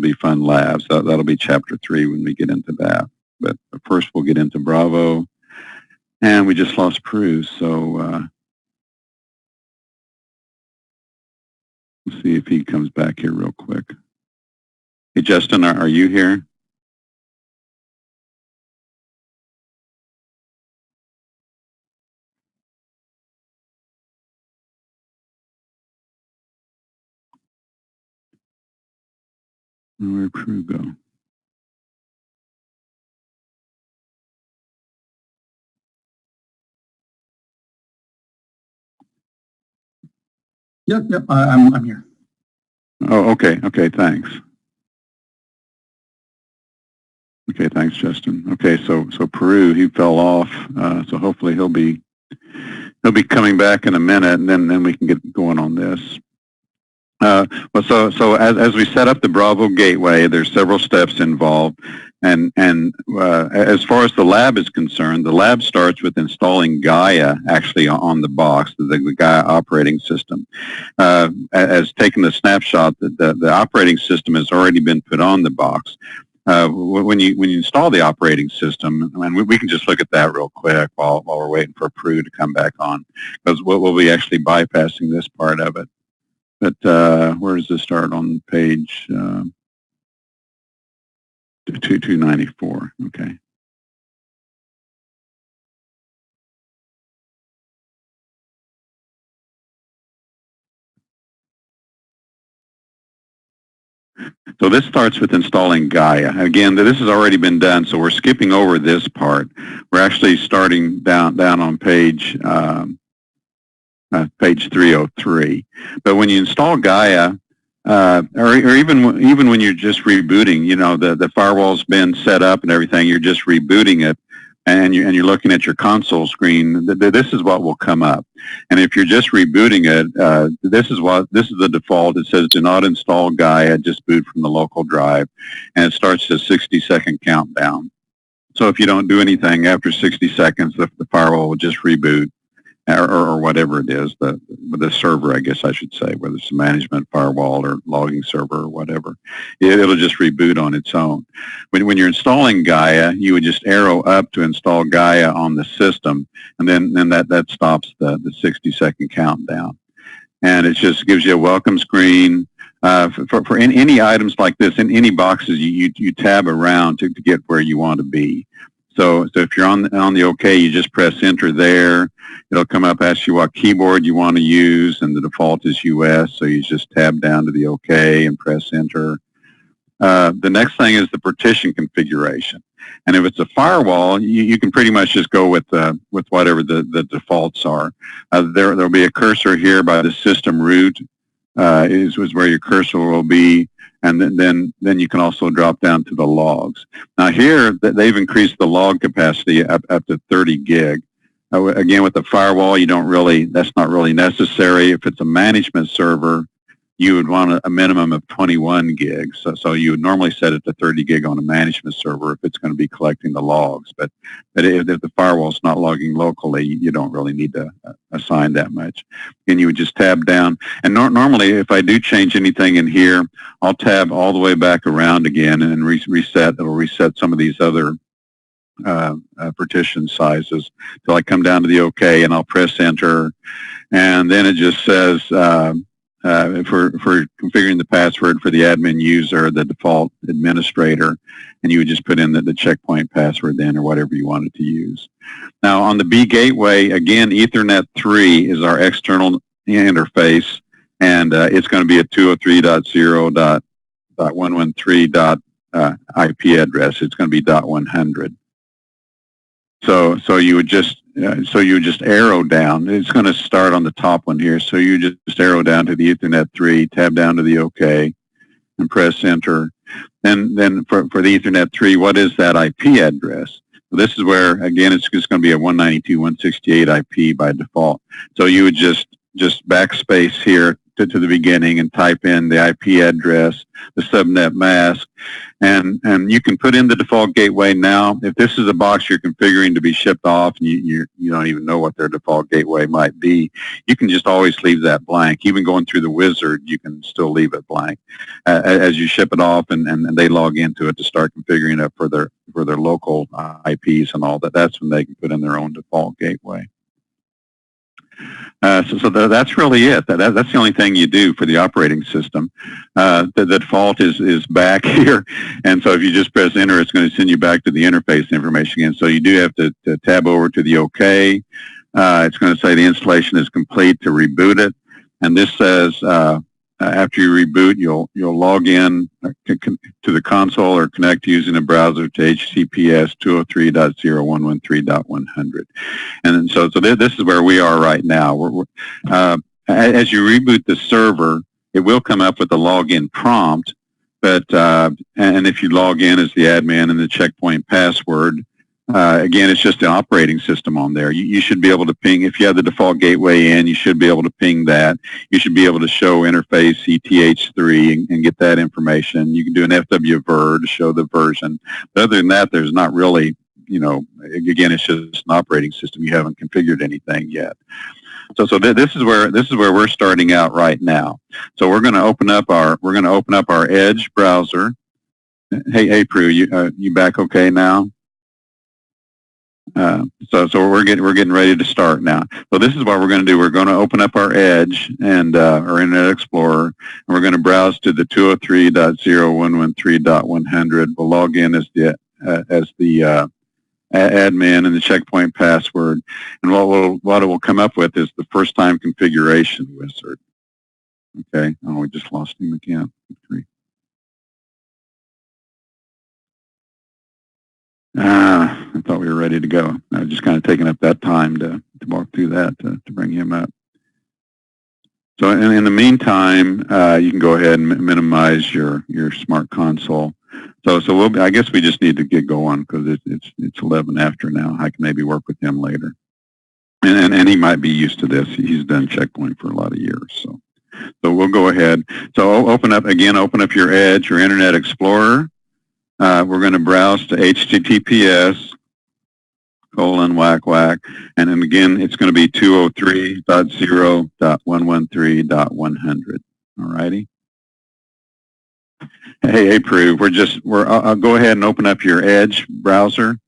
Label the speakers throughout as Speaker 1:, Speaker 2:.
Speaker 1: be fun labs. That'll be chapter 3 when we get into that. But first we'll get into Bravo. And we just lost Peru, so let's see if he comes back here real quick. Hey, Justin, are you here? Where'd Peru go?
Speaker 2: Yep, I'm here.
Speaker 1: Oh, okay, thanks. Okay, thanks, Justin. Okay, so Peru, he fell off. So hopefully he'll be coming back in a minute, and then we can get going on this. Well, so as we set up the Bravo gateway, there's several steps involved, and as far as the lab is concerned, the lab starts with installing Gaia actually on the box, the Gaia operating system. As taking the snapshot, the operating system has already been put on the box. When you install the operating system, and we can just look at that real quick while we're waiting for Peru to come back on, because we'll be actually bypassing this part of it. But where does this start on page 294? Okay. So this starts with installing Gaia. Again, this has already been done, so we're skipping over this part. We're actually starting down on page 303. But when you install Gaia, or even when you're just rebooting, you know, the firewall's been set up and everything, you're just rebooting it, and you're looking at your console screen, this is what will come up. And if you're just rebooting it, this is the default. It says do not install Gaia, just boot from the local drive, and it starts a 60-second countdown. So if you don't do anything after 60 seconds, the firewall will just reboot. Or whatever it is, the server, I guess I should say, whether it's a management firewall or logging server or whatever, it'll just reboot on its own. When you're installing Gaia, you would just arrow up to install Gaia on the system, and then that stops the 60-second countdown. And it just gives you a welcome screen. For any items like this, in any boxes, you tab around to get where you want to be. So if you're on the OK, you just press enter there. It'll come up, ask you what keyboard you want to use, and the default is US. So you just tab down to the OK and press enter. The next thing is the partition configuration. And if it's a firewall, you can pretty much just go with whatever the defaults are. There'll be a cursor here by the system root is where your cursor will be. And then you can also drop down to the logs. Now here, they've increased the log capacity up to 30 gig. Again, with the firewall, that's not really necessary. If it's a management server, you would want a minimum of 21 gigs. So you would normally set it to 30 gig on a management server if it's going to be collecting the logs. But if the firewall's not logging locally, you don't really need to assign that much. And you would just tab down. And normally, if I do change anything in here, I'll tab all the way back around again and reset. It'll reset some of these other partition sizes till I come down to the OK, and I'll press enter. And then it just says, for configuring the password for the admin user, the default administrator, and you would just put in the checkpoint password then, or whatever you wanted to use. Now on the B gateway, again, Ethernet 3 is our external interface, and it's going to be a 203.0.113. IP address. It's going to be .100. So you would just arrow down. It's going to start on the top one here. So you just arrow down to the Ethernet 3, tab down to the OK, and press enter. Then for the Ethernet 3, what is that IP address? So this is where, again, it's just going to be a 192.168 IP by default. So you would just backspace here to the beginning and type in the IP address, the subnet mask, and you can put in the default gateway now. If this is a box you're configuring to be shipped off and you don't even know what their default gateway might be, you can just always leave that blank. Even going through the wizard, you can still leave it blank as you ship it off, and they log into it to start configuring it for their local IPs and all that. That's when they can put in their own default gateway. So that's really it. That's the only thing you do for the operating system. The default is back here, and so if you just press enter, it's going to send you back to the interface information again. So you do have to tab over to the OK. It's going to say the installation is complete to reboot it, and this says after you reboot, you'll log in to the console or connect using a browser to HTTPS 203.0.113.100. And so this is where we are right now. As you reboot the server, it will come up with a login prompt, but and if you log in as the admin and the checkpoint password, again, it's just the operating system on there. You should be able to ping, if you have the default gateway in, you should be able to ping that. You should be able to show interface ETH3 and get that information. You can do an FWVer to show the version. But other than that, there's not really, again, it's just an operating system. You haven't configured anything yet. So this is where we're starting out right now. So we're going to open up our Edge browser. Hey Prue, you back okay now? So we're getting ready to start now. So this is what we're going to do. We're going to open up our Edge and our Internet Explorer, and we're going to browse to the 203.0.113.100. We'll log in as the admin and the checkpoint password, and what it will come up with is the first time configuration wizard. Okay. Oh, we just lost him again. I thought we were ready to go. I was just kind of taking up that time to walk through that to bring him up. So in the meantime, you can go ahead and minimize your smart console. So I guess we just need to get going because it's 11 after now. I can maybe work with him later, and he might be used to this. He's done checkpoint for a lot of years. So we'll go ahead. So open up your Edge, your Internet Explorer. We're going to browse to HTTPS:// and then again it's going to be 203.0.113.100. All righty. Hey Prue, I'll go ahead and open up your Edge browser,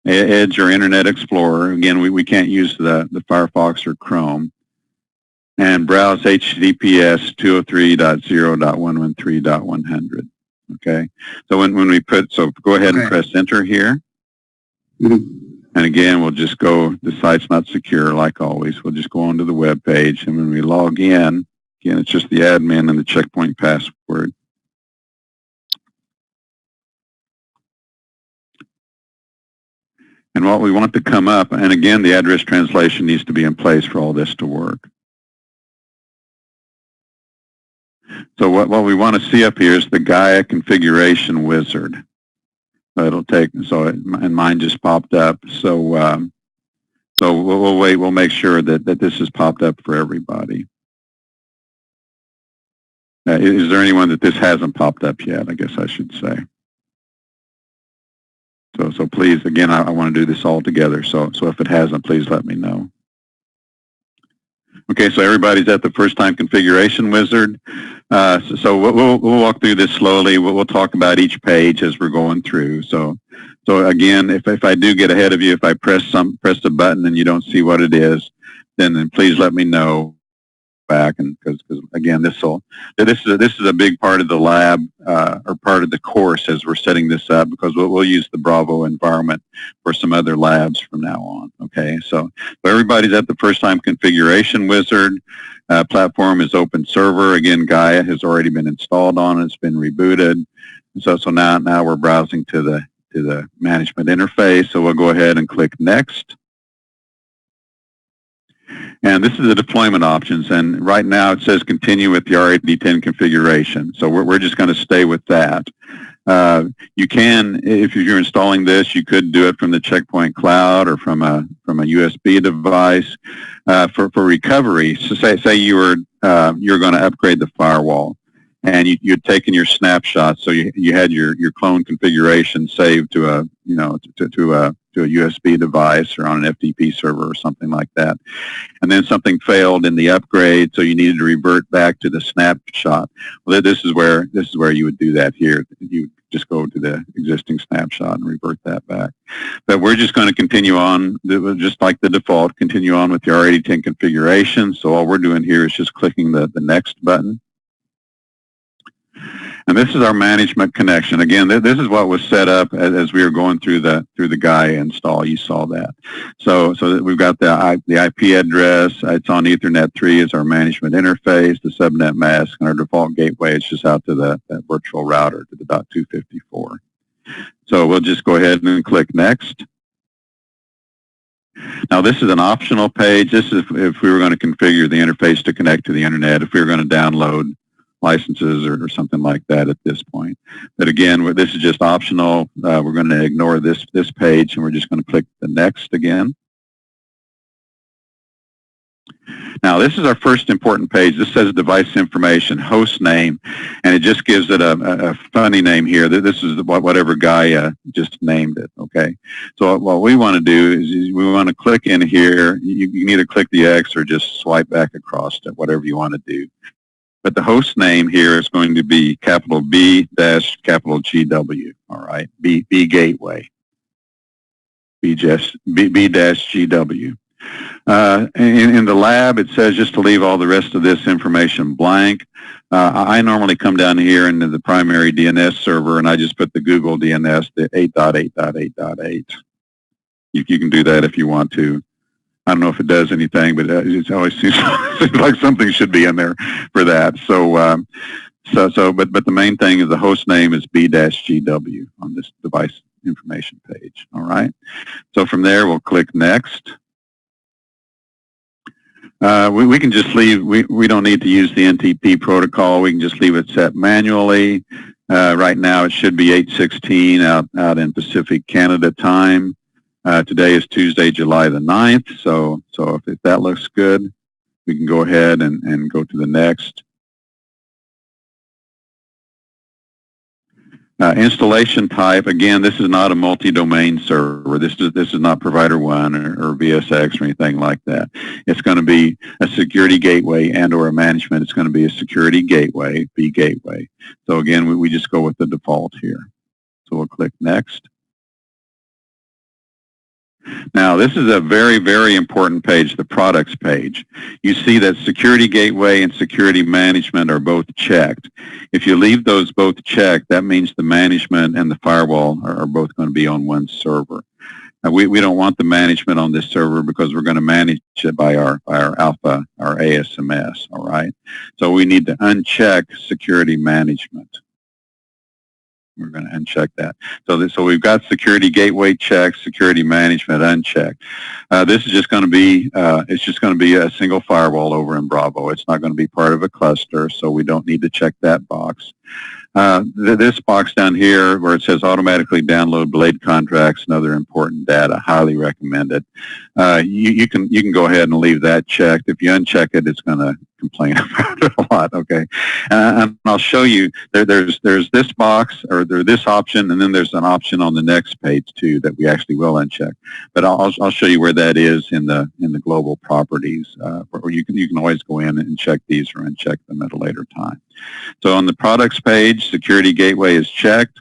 Speaker 1: Edge or Internet Explorer. Again, we can't use the Firefox or Chrome. And browse HTTPS 203.0.113.100. Okay, so when we go ahead and press enter here, and again we'll just go. The site's not secure like always. We'll just go onto the web page, and when we log in, again it's just the admin and the checkpoint password. And what we want to come up, and again the address translation needs to be in place for all this to work. So what we want to see up here is the Gaia configuration wizard. It'll take, and mine just popped up. So we'll wait. We'll make sure that this is popped up for everybody. Is there anyone that this hasn't popped up yet? I guess I should say. So please, again, I want to do this all together. So if it hasn't, please let me know. Okay, so everybody's at the first time configuration wizard. So we'll walk through this slowly. We'll talk about each page as we're going through. So again, if I do get ahead of you, if I press the button and you don't see what it is, then please let me know back. And because again, this is a big part of the lab or part of the course as we're setting this up, because we'll use the Bravo environment for some other labs from now on. Okay, so everybody's at the first time configuration wizard. Platform is open server. Again, Gaia has already been installed on it. It's been rebooted. So now we're browsing to the management interface. So we'll go ahead and click next. And this is the deployment options, and right now it says continue with the RAD10 configuration. So we're just going to stay with that. You can, if you're installing this, you could do it from the Checkpoint cloud or from a USB device. For recovery, so say you were you're going to upgrade the firewall, and you'd taken your snapshot, so you had your clone configuration saved to a to a USB device or on an FTP server or something like that, and then something failed in the upgrade, so you needed to revert back to the snapshot. Well, this is where you would do that here. You just go to the existing snapshot and revert that back. But we're just going to continue on, just like the default, continue on with the R8010 configuration. So all we're doing here is just clicking the next button. And this is our management connection. Again, this is what was set up as we were going through the Gaia install. You saw that. So we've got the IP address. It's on Ethernet 3 as our management interface, the subnet mask, and our default gateway is just out to that virtual router to the .254. So we'll just go ahead and click next. Now this is an optional page. This is if we were going to configure the interface to connect to the internet, if we were going to download licenses or something like that at this point. But again, this is just optional. We're going to ignore this page, and we're just going to click the next again. Now this is our first important page. This says device information, host name, and it just gives it a funny name here. This is whatever Gaia just named it, okay? So what we want to do is we want to click in here. You can either click the X or just swipe back across to whatever you want to do. But the host name here is going to be capital B dash capital GW, all right? B gateway, B dash GW. In the lab, it says just to leave all the rest of this information blank. I normally come down here into the primary DNS server, and I just put the Google DNS, the 8.8.8.8. You can do that if you want to. I don't know if it does anything, but it always seems like something should be in there for that. But the main thing is the host name is B-GW on this device information page. All right. So from there, we'll click next. We can just leave. We don't need to use the NTP protocol. We can just leave it set manually. Right now, it should be 8:16 out in Pacific Canada time. Today is Tuesday, July the 9th, so if that looks good, we can go ahead and go to the next. Installation type, again, this is not a multi-domain server. This is not provider 1 or VSX or anything like that. It's going to be a security gateway and or a management. It's going to be a security gateway, B gateway. So again, we just go with the default here. So we'll click next. Now, this is a very, very important page, the products page. You see that security gateway and security management are both checked. If you leave those both checked, that means the management and the firewall are both going to be on one server. Now, we don't want the management on this server because we're going to manage it by our alpha, our ASMS, all right? So we need to uncheck security management. We're going to uncheck that. So we've got security gateway checked, security management unchecked. This is just going to be it's just going to be a single firewall over in Bravo. It's not going to be part of a cluster, so we don't need to check that box. This box down here where it says automatically download blade contracts and other important data, highly recommended. You can go ahead and leave that checked. If you uncheck it, it's going to complain about it a lot. Okay, and I'll show you. There's this box or there's this option, and then there's an option on the next page too that we actually will uncheck. But I'll show you where that is in the global properties. Or you can always go in and check these or uncheck them at a later time. So on the products page, security gateway is checked,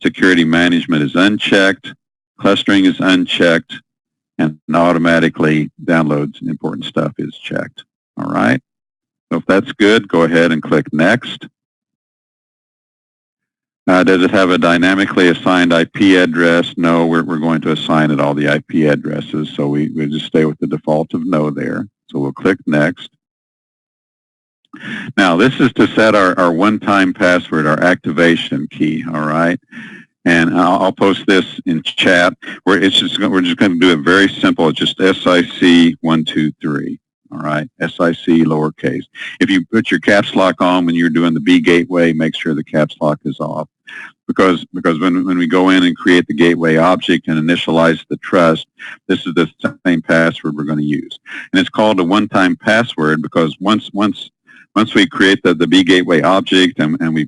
Speaker 1: security management is unchecked, clustering is unchecked, and automatically downloads important stuff is checked. All right. So if that's good, go ahead and click next. Does it have a dynamically assigned IP address? No, we're going to assign it all the IP addresses, so we just stay with the default of no there. So we'll click next. Now, this is to set our one-time password, our activation key, all right? And I'll post this in chat. We're just going to do it very simple. It's just SIC123, all right? SIC lowercase. If you put your caps lock on when you're doing the B gateway, make sure the caps lock is off. because when we go in and create the gateway object and initialize the trust, this is the same password we're going to use, and it's called a one-time password because once we create the B gateway object and we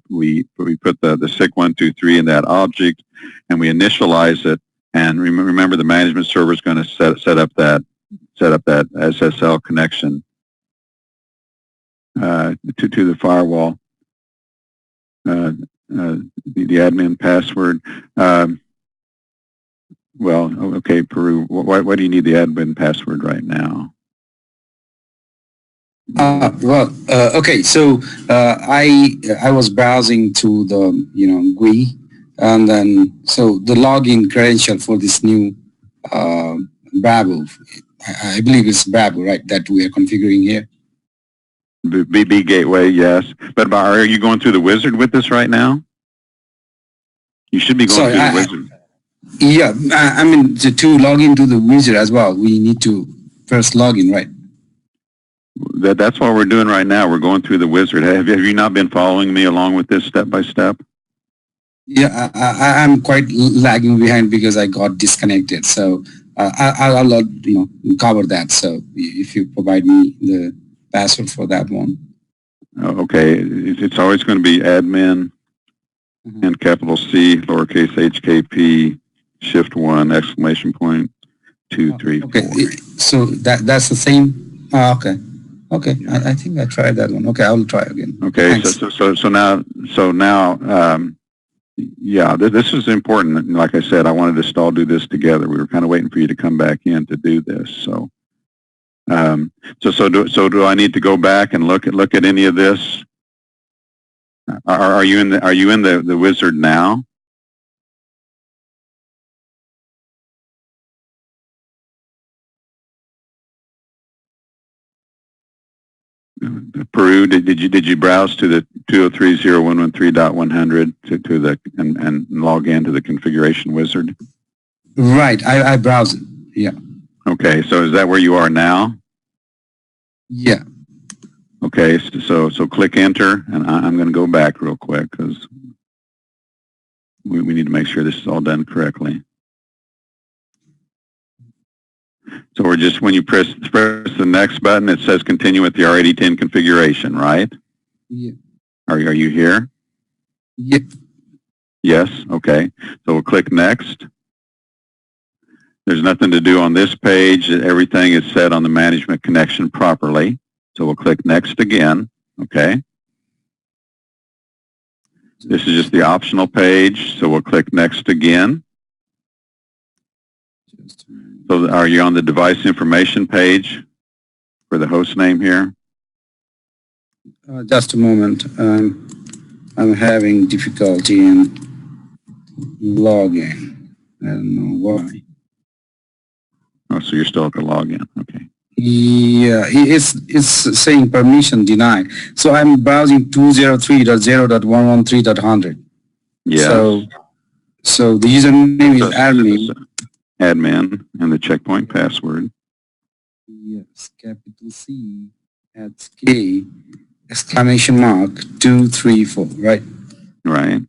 Speaker 1: put the SIC123 in that object and we initialize it, and remember the management server is going to set up that SSL connection to the firewall. The admin password. Well, okay, Peru. Why do you need the admin password right now?
Speaker 2: Okay. So I was browsing to the GUI, and then so the login credential for this new Bravo. I believe it's Bravo, right? That we are configuring here.
Speaker 1: B gateway, yes. But are you going through the wizard with this right now? You should be going through the wizard.
Speaker 2: Yeah, I mean to log into the wizard as well, we need to first log in, right?
Speaker 1: That's what we're doing right now. We're going through the wizard. Have you not been following me along with this step by step?
Speaker 2: Yeah, I'm quite lagging behind because I got disconnected. So I'll cover that. So if you provide me the password for that one.
Speaker 1: Okay, it's always going to be admin and capital C, lowercase HKP, shift 1, exclamation point, 2, 3, 4.
Speaker 2: Okay, so that's the same. Okay. Okay, yeah. I think I tried that one. Okay, I will try again.
Speaker 1: Okay, so now, yeah, this is important. Like I said, I wanted us to all do this together. We were kind of waiting for you to come back in to do this. So, do I need to go back and look at any of this? Are you in the wizard now? Peru, did you browse to the 203.0.113.100 to the and log into the configuration wizard?
Speaker 2: Right, I browsed it. Yeah.
Speaker 1: Okay, so is that where you are now?
Speaker 2: Yeah.
Speaker 1: Okay, so click enter, and I'm going to go back real quick because we need to make sure this is all done correctly. So we're just, when you press the next button, it says continue with the R8010 configuration, right?
Speaker 2: Yeah.
Speaker 1: Are you here?
Speaker 2: Yeah.
Speaker 1: Yes, okay. So we'll click next. There's nothing to do on this page. Everything is set on the management connection properly. So we'll click next again, okay? This is just the optional page, so we'll click next again. So are you on the device information page for the host name here?
Speaker 2: Just a moment. I'm having difficulty in logging. I don't know why.
Speaker 1: Oh, so you're still at the login, okay.
Speaker 2: Yeah, it's saying permission denied. So I'm browsing 203.0.113.100.
Speaker 1: Yeah.
Speaker 2: So the username is
Speaker 1: admin and the checkpoint password.
Speaker 2: Yes, capital C at K exclamation mark 234, right?
Speaker 1: Right.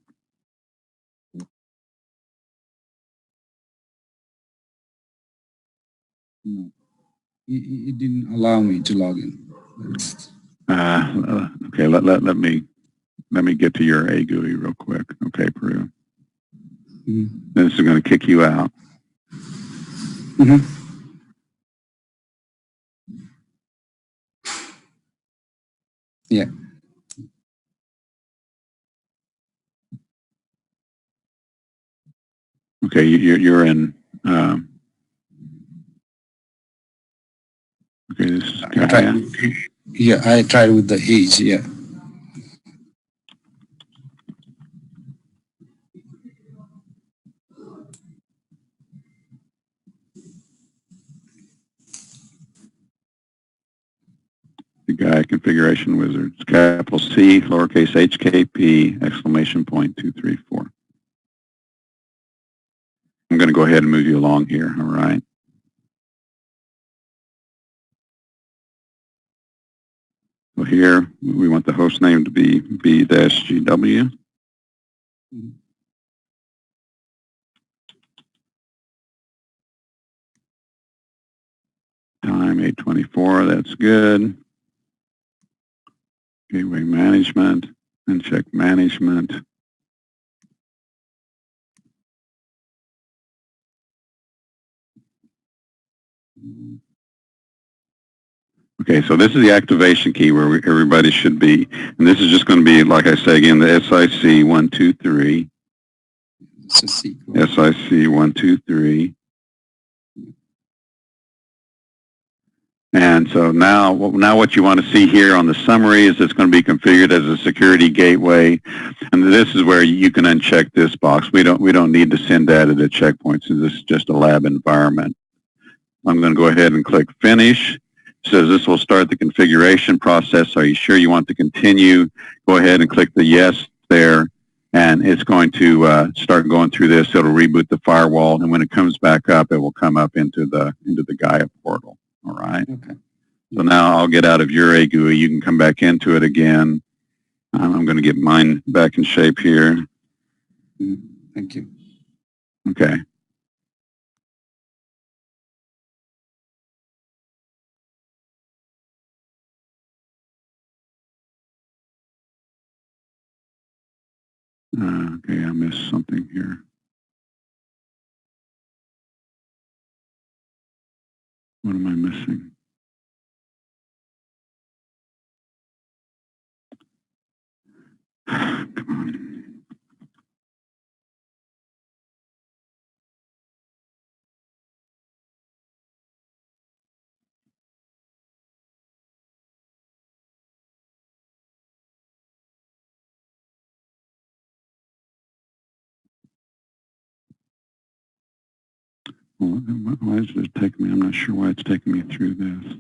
Speaker 2: No, it didn't allow me to log in.
Speaker 1: Okay, let me get to your AGUI real quick. Okay, Peru. This is going to kick you out.
Speaker 2: Yeah.
Speaker 1: Okay, you're in. Okay, this is Gaia.
Speaker 2: Yeah, I tried with the age. Yeah.
Speaker 1: The Gaia configuration wizard. It's capital C, lowercase HKP, exclamation point 234. I'm going to go ahead and move you along here. All right. So here we want the host name to be B-GW. May 24, that's good. Gateway management, and check management. Okay, so this is the activation key where everybody should be. And this is just going to be, like I say again, the SIC 123. SIC 123. And so now what you want to see here on the summary is it's going to be configured as a security gateway. And this is where you can uncheck this box. We don't need to send data to checkpoints. So this is just a lab environment. I'm going to go ahead and click Finish. It says this will start the configuration process. Are you sure you want to continue? Go ahead and click the Yes there. And it's going to start going through this. It'll reboot the firewall. And when it comes back up, it will come up into the Gaia portal. All right. Okay. So now I'll get out of your AGUI. You can come back into it again. I'm going to get mine back in shape here.
Speaker 2: Thank you.
Speaker 1: Okay. Okay, I missed something here. What am I missing? Come on. Why is it taking me? I'm not sure why it's taking me through this.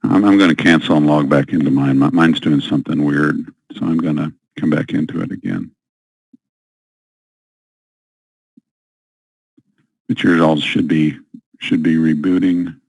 Speaker 1: I'm going to cancel and log back into mine. Mine's doing something weird, so I'm going to come back into it again. But yours all should be rebooting.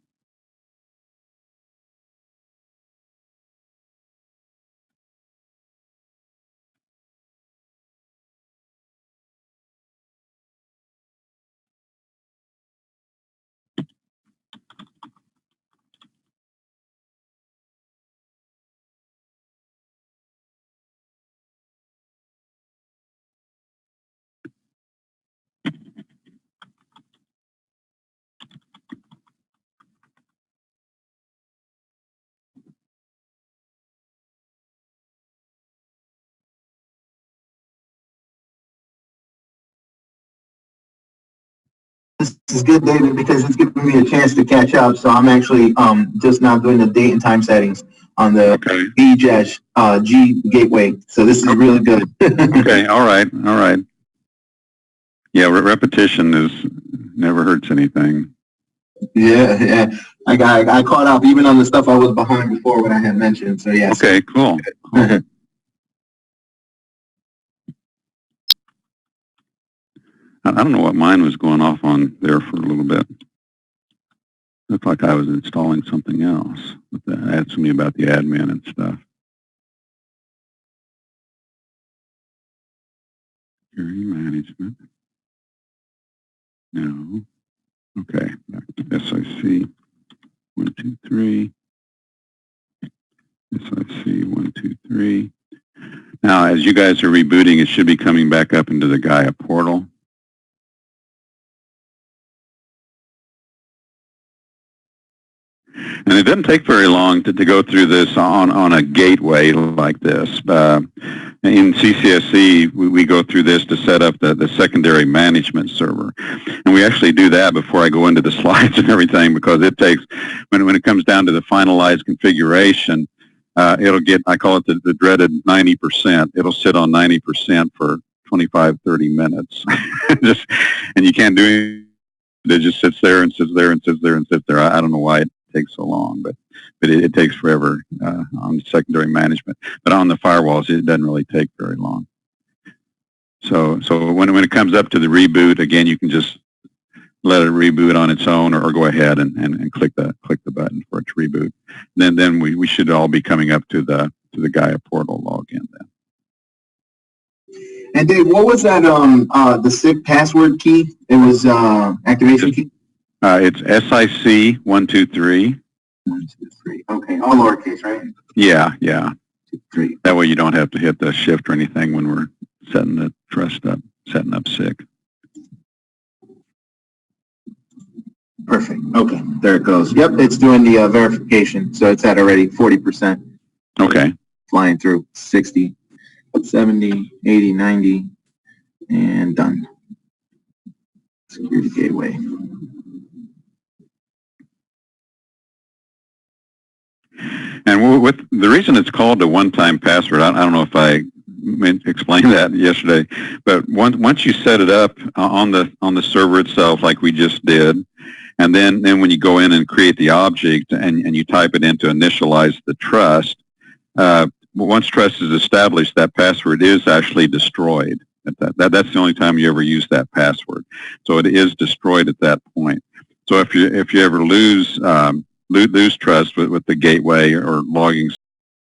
Speaker 3: This is good, David, because it's giving me a chance to catch up. So I'm actually just now doing the date and time settings on the BJAS G gateway. So this is really good.
Speaker 1: Okay, all right. Yeah, repetition never hurts anything.
Speaker 3: Yeah. I caught up even on the stuff I was behind before what I had mentioned. So yeah.
Speaker 1: Okay, cool. I don't know what mine was going off on there for a little bit. Looked like I was installing something else. But that asks me about the admin and stuff. Security management. No. Okay, back to SIC 123. SIC 123. Now, as you guys are rebooting, it should be coming back up into the Gaia portal. And it doesn't take very long to go through this on a gateway like this. In CCSE, we go through this to set up the secondary management server. And we actually do that before I go into the slides and everything, because it takes, when it comes down to the finalized configuration, it'll get, I call it the dreaded 90%. It'll sit on 90% for 25, 30 minutes. And you can't do anything. It just sits there and sits there and sits there and sits there. I don't know why it takes so long, but it takes forever on secondary management. But on the firewalls, it doesn't really take very long. So when it comes up to the reboot, again, you can just let it reboot on its own, or go ahead and click the button for it to reboot. Then we should all be coming up to the Gaia portal login then.
Speaker 3: And Dave, what was that? The SIG password key. It was activation key.
Speaker 1: It's SIC 123.
Speaker 3: 1, 2, 3. Okay, all lowercase, right?
Speaker 1: Yeah, yeah.
Speaker 3: 2, 3.
Speaker 1: That way you don't have to hit the shift or anything when we're setting the trust up, setting up SIG.
Speaker 3: Perfect. Okay, there it goes. Yep, it's doing the verification. So it's at already 40%.
Speaker 1: Okay.
Speaker 3: Flying through 60, 70, 80, 90, and done. Security gateway.
Speaker 1: And with the reason it's called a one-time password, I don't know if I explained that yesterday, but once you set it up on the server itself, like we just did, and then when you go in and create the object and you type it in to initialize the trust, once trust is established, that password is actually destroyed. That's the only time you ever use that password. So it is destroyed at that point. So if you ever lose trust with the gateway or logging